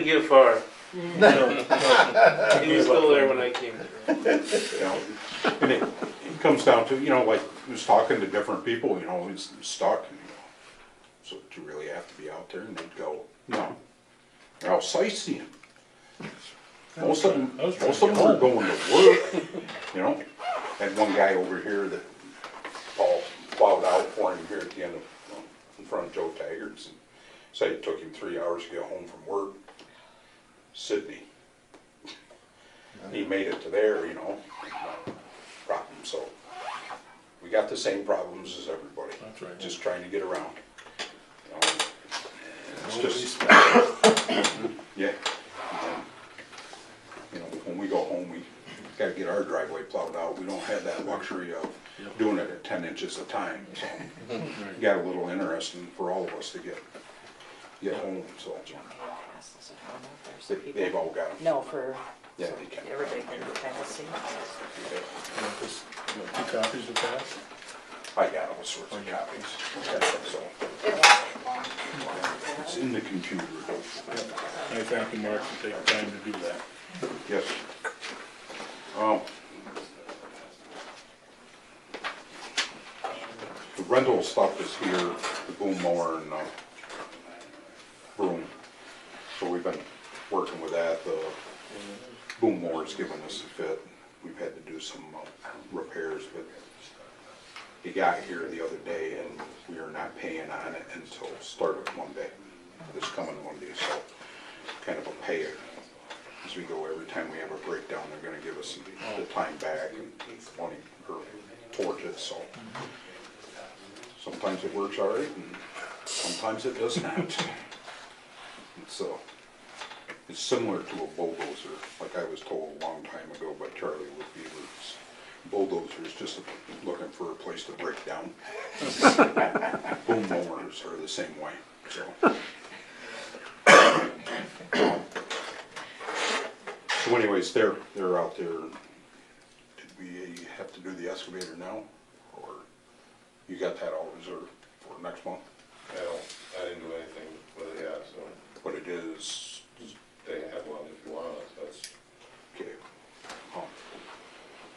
get far. No. He was still there when I came through. You know, and it comes down to, you know, like, I was talking to different people, you know, it's stuck, and, you know, so do you really have to be out there? And they'd go, no, they're out sightseeing. Most of them are going to work, you know. Had one guy over here that Paul plowed out for him here at the end of, in front of Joe Taggart's, and said it took him 3 hours to get home from work. Sydney. He made it to there, you know, no problem. So we got the same problems as everybody. That's right. Just trying to get around. You know, it's just, yeah. You know, when we go home, we got to get our driveway plowed out. We don't have that luxury of doing it at 10 inches a time. So it got a little interesting for all of us to get home. So they've all got them. No, for, Yeah, they can. everybody can kind of see. You want 2 copies of that? I got all sorts of copies. So It won't take long. it's in the computer. I thank you, Mark, for taking time to do that. Yes. The rental stuff is here, the boom mower and broom. So we've been working with that. The boom mower's given us a fit. We've had to do some repairs, but he got here the other day and we are not paying on it until start of Monday, this coming Monday. So kind of a pay it as we go. Every time we have a breakdown, they're going to give us the time back and money towards it. So sometimes it works all right, and sometimes it does not. It's similar to a bulldozer, like I was told a long time ago by Charlie Woodbeaver. Bulldozer is just looking for a place to break down. Boom mowers are the same way. So anyways, they're out there. Did we have to do the excavator now, or you got that all reserved for next month? I didn't do anything with it yet, so What it is? they have one if you want it, that's. Okay.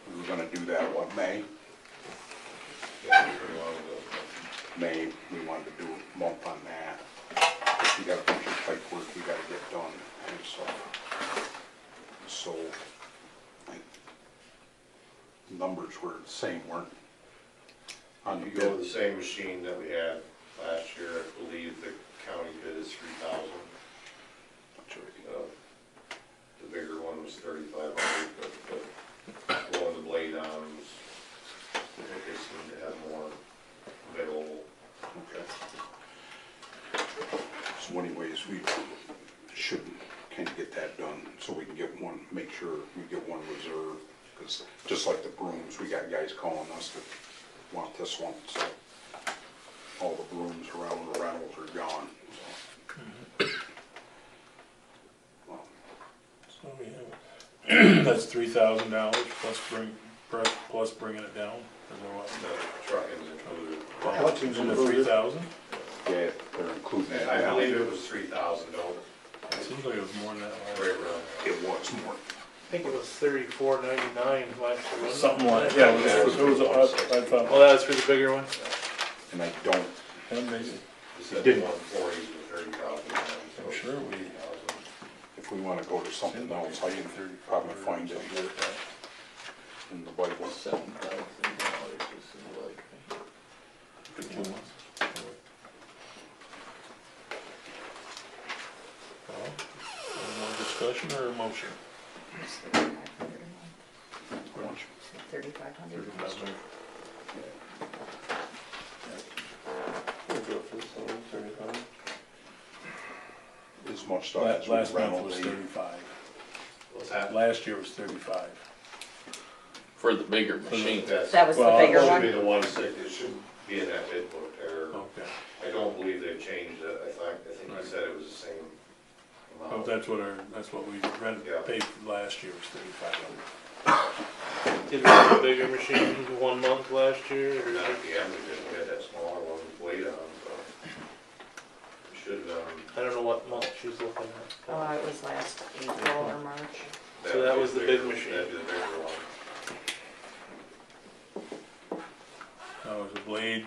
We were gonna do that, what, May? Yeah, if you wanted to. May, we wanted to do a month on that. We got a bunch of pipe work we gotta get done, and so numbers were the same, weren't on You go with the same machine that we had last year. I believe the county bid is 3,000. The bigger one was 3,500, but blowing the blade on was, they seem to have more available. Okay. So anyways, we should kind of get that done so we can get one, make sure we get one reserved. Because just like the brooms, we got guys calling us that want this one, so all the brooms around the rentals are gone. So. Well, So we have, that's $3,000 plus bringing it down. Is that what? The trucking's included. What's in the 3,000? yeah, they're including that. I now. believe it was 3,000, don't It seems like it was more than that. right around. It was more. I think it was $34.99 last year. wasn't it? Something like, yeah, it was, I thought, Well, that was for the bigger one. And I don't, amazing. It said didn't. 140 to 30,000. I'm sure we, if we want to go to something else, I can probably find it here in the Bible. $7,000 is like. for 2 months. Well, any more discussion or a motion? Lunch. 3,500. As much stuff as Last we month rental was need. 35. What's that? Last year was 35. For the bigger machine. That was the Well, bigger It should one? be the ones that it should be in that bid book there. Okay. I don't believe they've changed it. I think you said it was the same Well, amount. that's what we Yeah. paid last year was 3,500. Did we have a bigger machine 1 month last year? Or Not at the end, we had that smaller one with weight on, so. We should, I don't know what month she's looking at. It was last April or March. So that was the big machine. That'd be the bigger one. Now, is a blade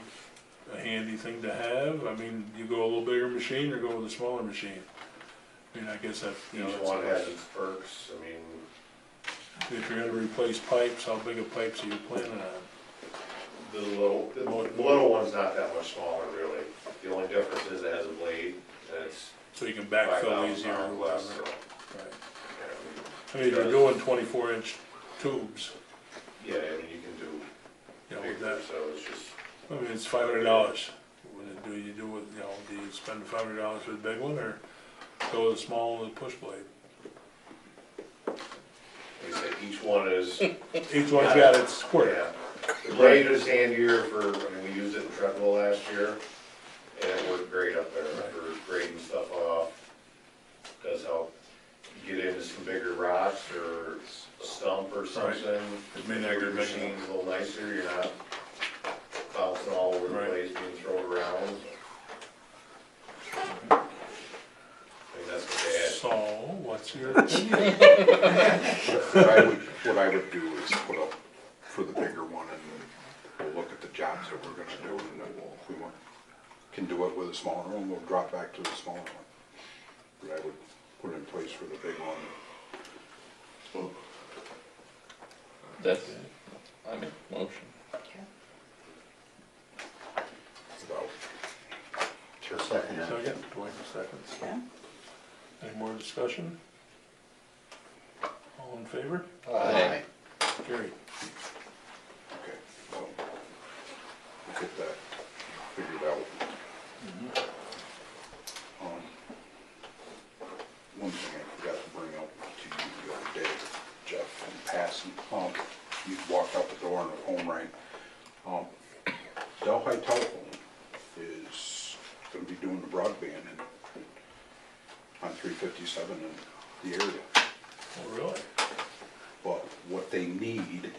a handy thing to have? I mean, you go a little bigger machine or go with a smaller machine? I mean, I guess that, you know, Each that's one has its perks, I mean, if you're gonna replace pipes, how big of pipes are you planning on? the little one's not that much smaller, really. The only difference is it has a blade, and it's So you can 5,000 backfill easier or pounds less, whatever. so. Right. yeah, I mean, if you're doing 24-inch tubes, Yeah, I mean, you can do you know, with bigger, that, so it's just, I mean, it's $500. Do you do with, you know, do you spend $500 for the big one or go with the small one with a push blade? like I said, each one is, Each one's got its quirk. yeah. The blade is handier for, I mean, we used it in Treadwell last year, and it worked great up there for grading stuff off. Does help get into some bigger rocks or a stump or something. It may not Bigger get big machine's a little nicer, you're not bouncing all over the Right. place, being thrown around. I mean, that's what they had. So, what's your opinion? What I would do is put up for the bigger one and we'll look at the jobs that we're gonna do and then if we can do it with a smaller one, we'll drop back to the smaller one. But I would put in place for the big one. That's, I mean, motion. Okay. About Second. Second, Dwayne seconds. Okay. Any more discussion? All in favor? Aye. Carried. Okay, so we'll get that figured out. One thing I forgot to bring up to you the other day, Jeff, in passing, you walked out the door and the phone rang. Delhi Telephone is gonna be doing the broadband on 357 in the area. Oh, really? But what they need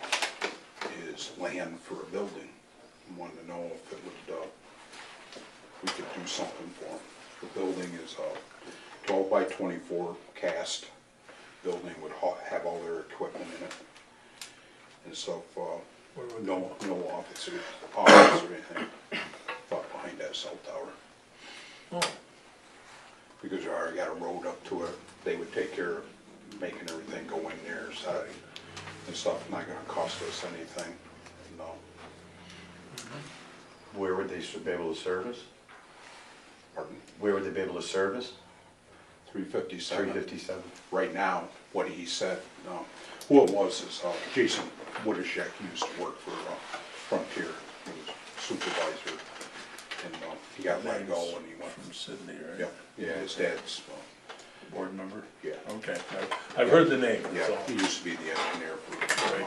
is land for a building. Wanted to know if it would, we could do something for them. The building is a 12 by 24 cast building, would have all their equipment in it. And so, Where would no office or anything, but behind that cell tower. Oh, Because they already got a road up to it, they would take care of making everything go in there, so, and stuff, not gonna cost us anything, no. Where would they be able to service? Pardon? Where would they be able to service? 357. 357. Right now, what he said, who it was is Jason Woodishek, he used to work for Frontier, he was supervisor, and he got let go and he went, from Sydney, right? yeah, his dad's, Board member? yeah. Okay, I've heard the name, Yeah, so. he used to be the engineer for Right.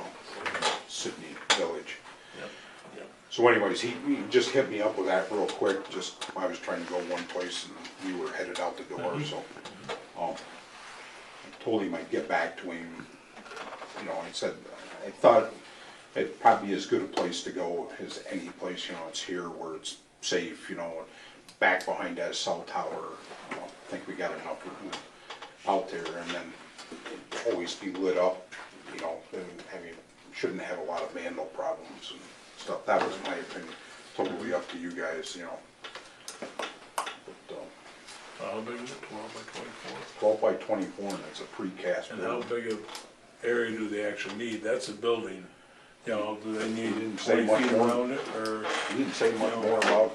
Sydney Village. Yep, yep. So anyways, he just hit me up with that real quick, just, I was trying to go one place and we were headed out the door, so. I told him I'd get back to him, you know, I said, I thought it'd probably be as good a place to go as any place, you know, it's here where it's safe, you know, back behind that cell tower, you know, I think we got enough room out there, and then always be lit up, you know, and, I mean, shouldn't have a lot of vandal problems and stuff, that was my opinion, totally up to you guys, you know. But, How big is it, 12 by 24? 12 by 24, and it's a precast And how building. big of area do they actually need? That's a building, you know, do they need didn't say 20 much feet more. around it, or, He didn't say much more about,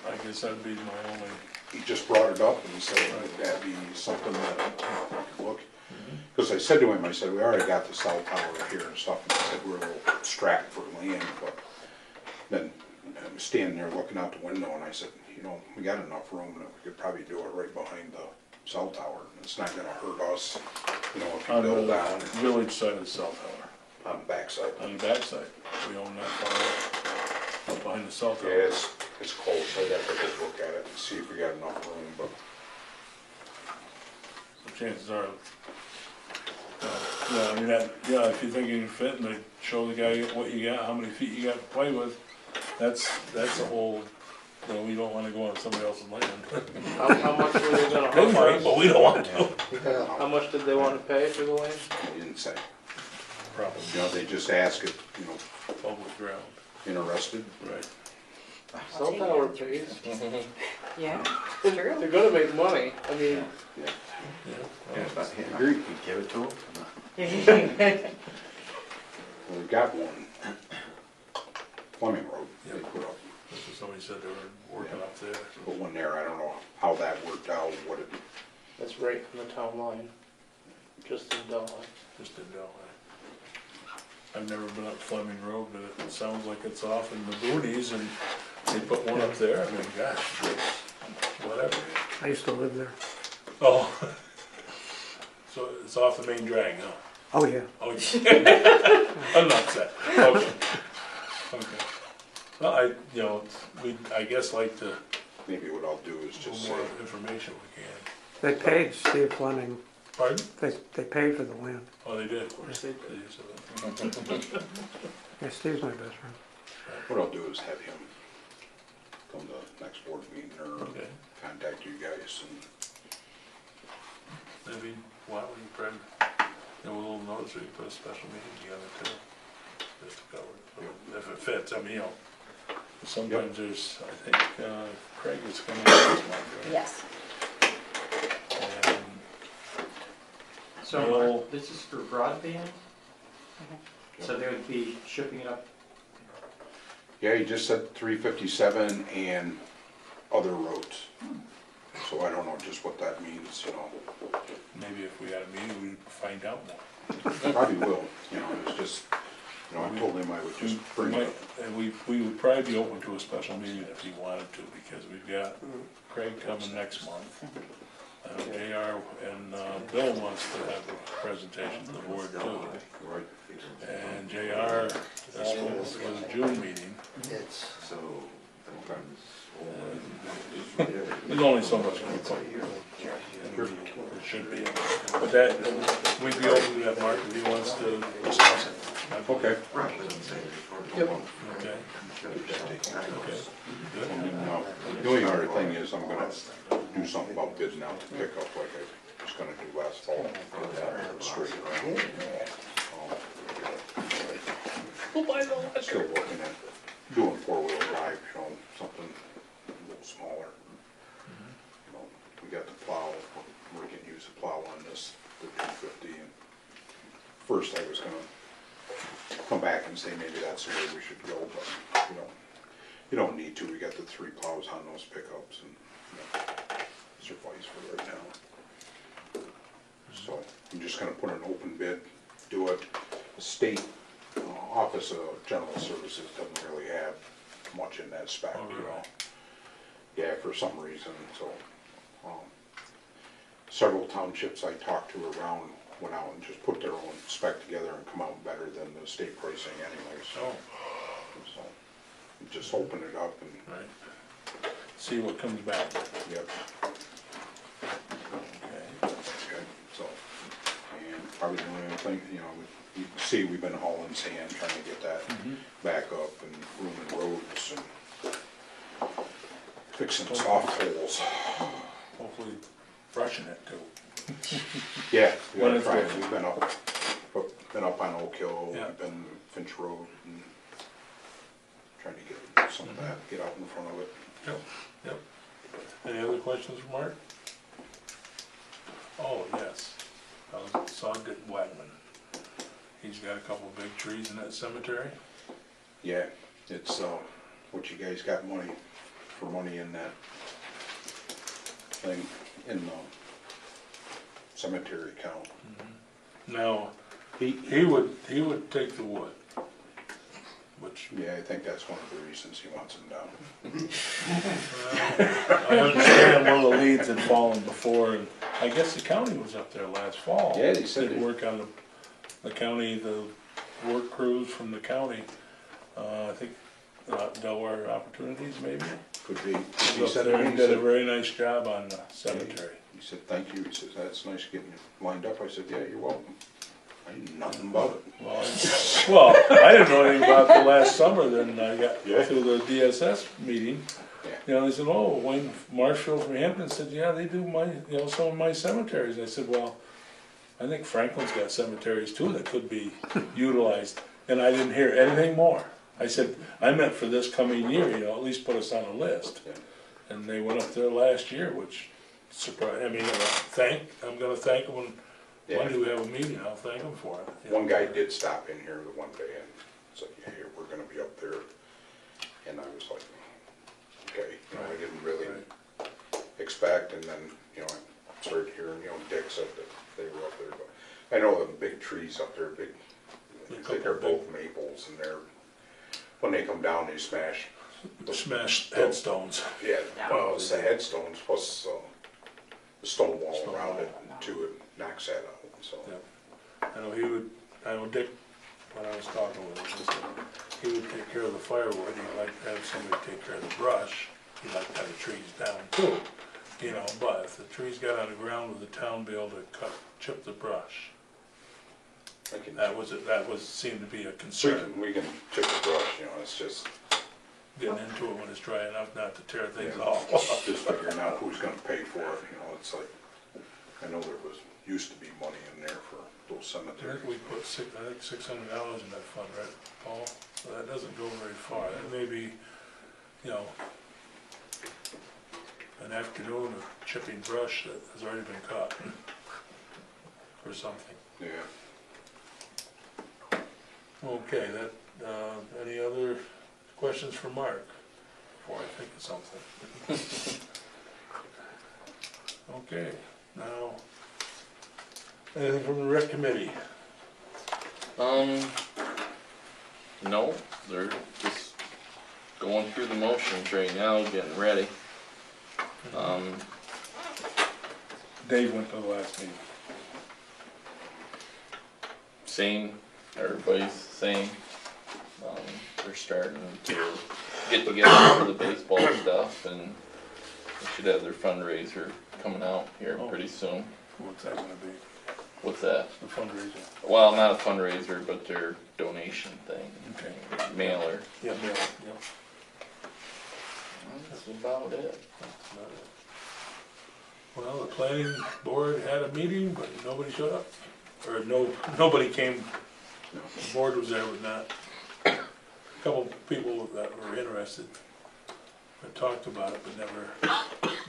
I guess that'd be my only, he just brought it up and he said, would that be something that we could look? Because I said to him, I said, we already got the cell tower here and stuff, and he said, we're a little strapped for land, but then I was standing there looking out the window and I said, you know, we got enough room that we could probably do it right behind the cell tower. It's not gonna hurt us, you know, if you on build the down village side of the cell tower, on the backside. on the backside. We own that far up behind the cell tower. Yeah, it's close, I'd have to just look at it and see if we got enough room, but So chances are, yeah, I mean, that, yeah, if you think you can fit and they show the guy what you got, how many feet you got to play with, that's a whole No, we don't wanna go on somebody else's land. How much were they gonna They might, offer but us? we don't want to. How much did they wanna pay for the land? They didn't say. Probably You know, they just ask if, you know, public ground, interested. right. Cell tower pays. Yeah, They're gonna make money, I mean, Yeah. Agreed. You give it to them? Well, we got one. Fleming Road, they Yeah. put up, That's what somebody said they were working up there. put one there. I don't know how that worked out, what it, that's right from the town line, just in Delhi. Just didn't know. I've never been up Fleming Road, but it sounds like it's off in the boonies and they put one up there. I mean, gosh, whatever. I used to live there. Oh. So it's off the main drag, huh? Oh, yeah. Oh, yeah. I'm not upset. Okay. Okay. Well, I guess like to, maybe what I'll do is the just say, more information we can. They paid Steve Fleming, Pardon? they paid for the land. Oh, they did? Of course they did. Yeah, Steve's my best friend. what I'll do is have him come to next board meeting or Okay. contact you guys and Maybe, why don't you probably, a little notice, we can put a special meeting together too, just to cover it, if it fits, I mean, sometimes there's, I think, Craig is coming this month, right? yes. And So Bill- Mark, this is for broadband? So they would be shipping it up? yeah, he just said 357 and other roads. So I don't know just what that means, you know. maybe if we had a meeting, we'd find out more. Probably will, you know, it's just, you know, I told him I would just bring it up. And we would probably be open to a special meeting if he wanted to, because we've got Craig coming next month. JR and Bill wants to have a presentation to the board too. Right. And JR is supposed to the June meeting. There's only so much we can put. It should be. But that, we'd be open to that, Mark, if he wants to discuss it. Okay. Okay. Okay. Good. Now, the only other thing is I'm gonna do something about bidding out the pickup like I was gonna do last fall. Get that straight around. Still looking at doing four-wheel drive, you know, something a little smaller. You know, we got the plow, we can use the plow on this, the 250. And first I was gonna come back and say maybe that's the way we should go, but you don't need to. We got the 3 plows on those pickups and, you know, suffice for right now. So I'm just gonna put an open bid, do it. The state Office of General Services doesn't really have much in that spec, Oh, you really? know. Yeah, for some reason, so, several townships I talked to around went out and just put their own spec together and come out better than the state pricing anyways. Oh, So, just open it up and, right. See what comes back. yep, Okay. okay, so. And probably the only other thing, you know, you can see we've been hauling sand, trying to get that back up and rooming roads and fixing soft holes. Hopefully brushing it too. Yeah, we When gotta it's try it. good. We've been up on Oak Hill, Yeah. we've been Finch Road and trying to get some of that, get out in front of it. Yep, yep. Any other questions for Mark? Oh, yes. I saw Dick Blackman. He's got a couple big trees in that cemetery. Yeah, it's, what you guys got money in that thing, in the cemetery account. Now, He, he would take the wood, which, yeah, I think that's one of the reasons he wants them down. I understand one of the leads had fallen before, and I guess the county was up there last fall. Yeah, they said Did they- work on the county, the work crews from the county, I think, Delaware Opportunities maybe? Could be. He He was up said, there and did a he very nice job on the cemetery. said, thank you. He says, that's nice getting you lined up. I said, yeah, you're welcome. I knew nothing about it. Well, I didn't know anything about the last summer, then I got Yeah. to the DSS meeting, You know, they said, oh, Wayne Marshfield from Hampton said, yeah, they do my, you know, some of my cemeteries. I said, well, I think Franklin's got cemeteries too that could be utilized. And I didn't hear anything more. I said, I meant for this coming year, you know, at least put us on a list. And they went up there last year, which surprised, I mean, I'm gonna thank them when do we have a meeting, I'll thank them for it. you know. One guy did stop in here the one day and said, yeah, we're gonna be up there. And I was like, okay, you know, I didn't really expect, and then, you know, I started hearing, you know, Dick said that they were up there, but I know the big trees up there, big, I think they're both maples, and they're, when they come down, they smash. Smashed headstones. Yeah, well, it's the headstones plus the stone wall around it, too, it knocks that out, so. Yep. I know Dick, when I was talking with him, he said he would take care of the firewood, he'd like to have somebody take care of the brush, he'd like to have the trees down too, you know, but if the trees got on the ground, would the town be able to chip the brush? That seemed to be a concern. We can chip the brush, you know, it's just. Getting into it when it's dry enough not to tear things Yeah. off. Just figuring out who's gonna pay for it, you know, it's like, I know there used to be money in there for those I think cemeteries. we put $600 in that fund, right, Paul? So that doesn't go very far. That may be, you know, an afternoon of chipping brush that has already been cut or something. Yeah. Okay, any other questions for Mark before I think of something? Okay, now, anything from the rec committee? No, they're just going through the motions right now, getting ready. Dave went to the last meeting. Same, everybody's the same. They're starting to get together for the baseball stuff, and they should have their fundraiser coming out here pretty soon. What's that gonna be? What's that? The fundraiser? Well, not a fundraiser, but their donation thing. Okay. Mailer. Yeah, yeah. That's about it. That's about it. Well, the planning board had a meeting, but nobody showed up. Or nobody came, the board was there, but not. A couple people that were interested had talked about it, but never,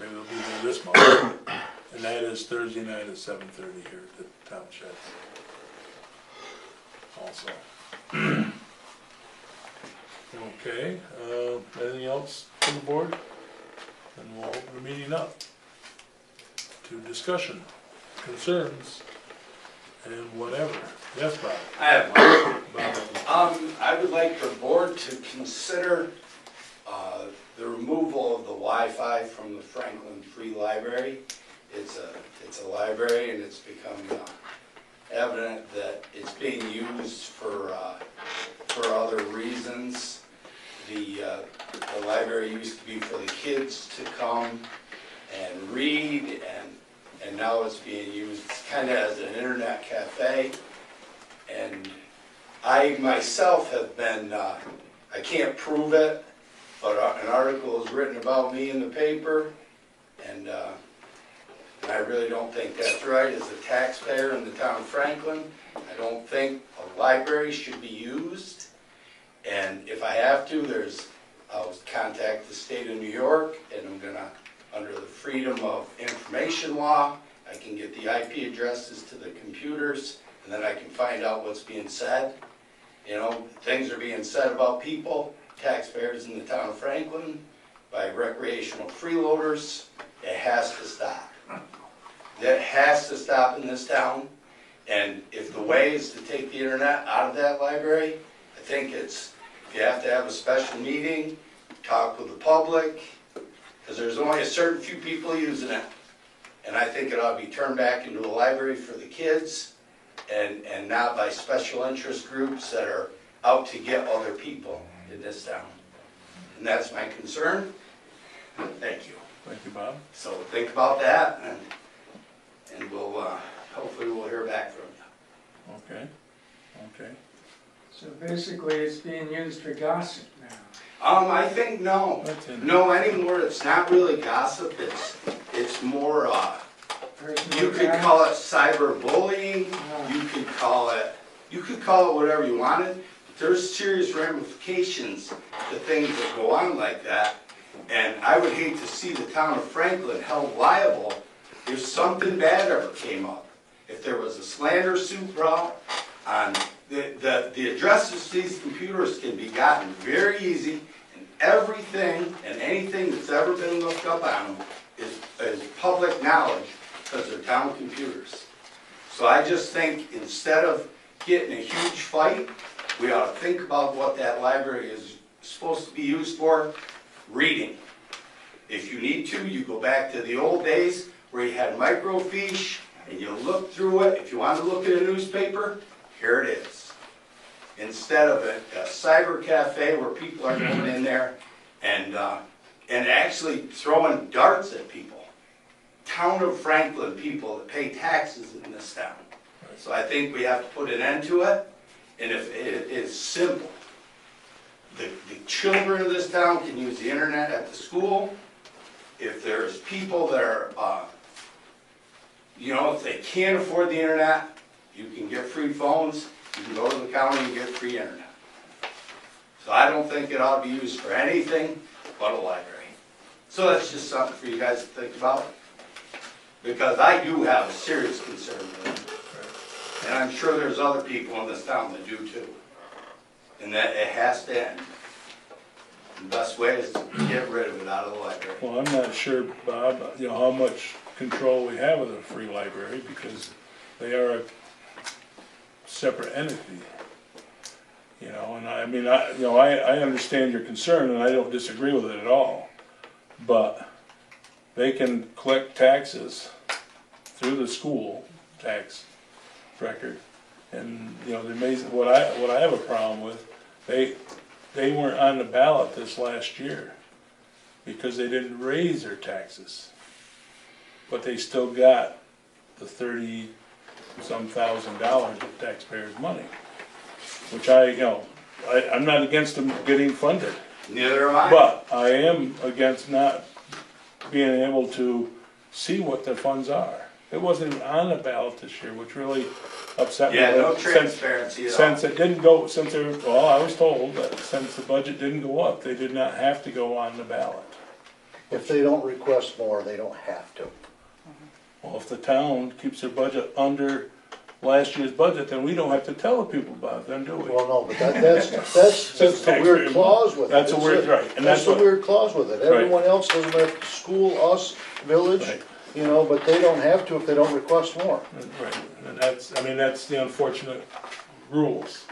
maybe they'll be there this month. And that is Thursday night at 7:30 here at the town shed. Also. Okay, anything else from the board? Then we'll open the meeting up to discussion, concerns, and whatever. Yes, Bob? I have one. Bob. I would like the board to consider the removal of the Wi-Fi from the Franklin Free Library. It's a library, and it's become evident that it's being used for other reasons. The library used to be for the kids to come and read, and now it's being used kind of as an internet cafe. And I myself have been, I can't prove it, but an article was written about me in the paper, and I really don't think that's right. As a taxpayer in the town of Franklin, I don't think a library should be used. And if I have to, I'll contact the state of New York, and I'm gonna, under the Freedom of Information Law, I can get the IP addresses to the computers, and then I can find out what's being said. You know, things are being said about people, taxpayers in the town of Franklin, by recreational freeloaders. It has to stop. That has to stop in this town. And if the way is to take the internet out of that library, I think you have to have a special meeting, talk with the public, because there's only a certain few people using it. And I think it ought to be turned back into a library for the kids, and not by special interest groups that are out to get other people in this town. And that's my concern. Thank you. Thank you, Bob. So think about that, and we'll, hopefully we'll hear back from you. Okay. So basically, it's being used for gossip now. I think no. That's in- No, anymore, it's not really gossip, it's more, you could call it cyberbullying, you could call it whatever you wanted. But there's serious ramifications to things that go on like that. And I would hate to see the town of Franklin held liable if something bad ever came up. If there was a slander suit brought on, the addresses to these computers can be gotten very easy, and everything and anything that's ever been looked up on them is public knowledge because they're town computers. So I just think instead of getting a huge fight, we ought to think about what that library is supposed to be used for, reading. If you need to, you go back to the old days where you had microfiche and you look through it. If you want to look at a newspaper, here it is. Instead of a cyber cafe where people are going in there and actually throwing darts at people. Town of Franklin people that pay taxes in this town. So I think we have to put an end to it, and if it is simple. The children of this town can use the internet at the school. If there's people that are, if they can't afford the internet, you can get free phones, you can go to the county and get free internet. So I don't think it ought to be used for anything but a library. So that's just something for you guys to think about, because I do have a serious concern with it. And I'm sure there's other people in this town that do too. And that it has to end. The best way is to get rid of it out of the library. Well, I'm not sure, Bob, how much control we have of the free library, because they are a separate entity. And I understand your concern, and I don't disagree with it at all. But they can collect taxes through the school tax record. And, the amazing, what I have a problem with, they weren't on the ballot this last year because they didn't raise their taxes. But they still got the $30-some thousand of taxpayers' money, which I'm not against them getting funded. Neither am I. But I am against not being able to see what the funds are. It wasn't even on the ballot this year, which really upset me. Yeah, no transparency at all. Since it didn't go, I was told that since the budget didn't go up, they did not have to go on the ballot. If they don't request more, they don't have to. Well, if the town keeps their budget under last year's budget, then we don't have to tell the people about it, then do we? Well, no, but that's the weird clause with it. That's a weird, right. And That's the what- weird clause with it. Right. Everyone else doesn't have to school, us, village, Right. but they don't have to if they don't request more. Right, and that's the unfortunate rules,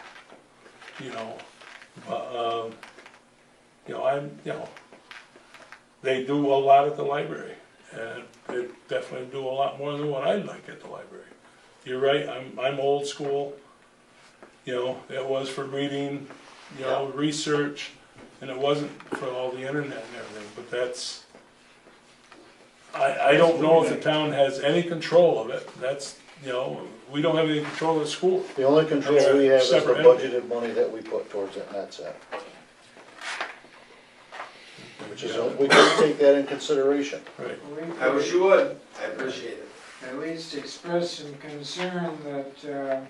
but, they do a lot at the library, and they definitely do a lot more than what I'd like at the library. You're right, I'm old school, it was for reading, research, and it wasn't for all the internet and everything, but that's, I don't know if the town has any control of it. That's, we don't have any control of the school. The only control we have is the Separate budgeted money that we put towards it, and that's it. Which is, we can take that in consideration. Right. I wish you would. I appreciate it. At least express some concern that there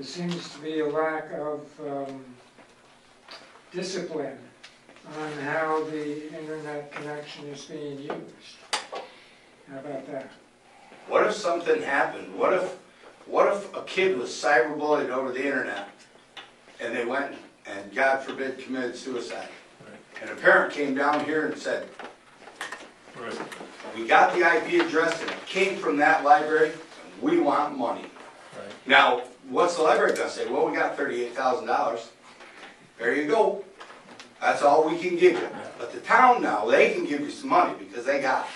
seems to be a lack of discipline on how the internet connection is being used. How about that? What if something happened? What if a kid was cyberbullied over the internet and they went and, God forbid, committed suicide? Right. And a parent came down here and said, Right. we got the IP address and it came from that library, and we want money. Right. Now, what's the library gonna say? Well, we got $38,000. There you go. That's all we can give you. But the town now, they can give you some money because they got it.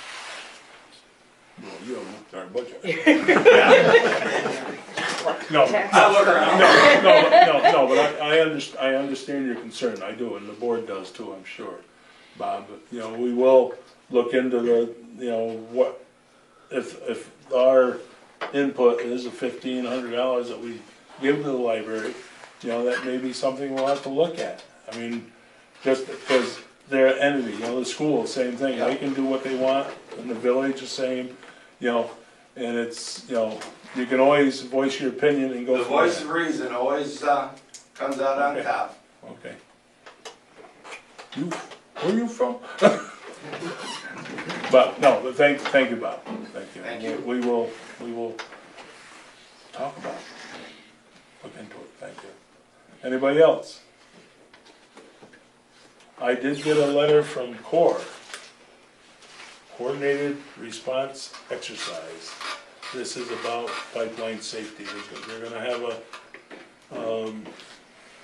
Well, you haven't looked at our budget. I No, look around. no, but I understand your concern, I do, and the board does too, I'm sure, Bob, but, we will look into what, if our input is the $1,500 that we give to the library, that may be something we'll have to look at. I mean, just because they're an entity, you know, the school, same thing, they can do what they want, and the village, the same, you know, and it's, you know, you can always voice your opinion and go The from voice there. of reason always, comes out on Okay. top. Okay. Where are you from? But, no, but thank you, Bob, thank you. Thank you. We will talk about it, look into it, thank you. Anybody else? I did get a letter from CORE, Coordinated Response Exercise. This is about pipeline safety. They're gonna have a,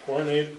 coordinated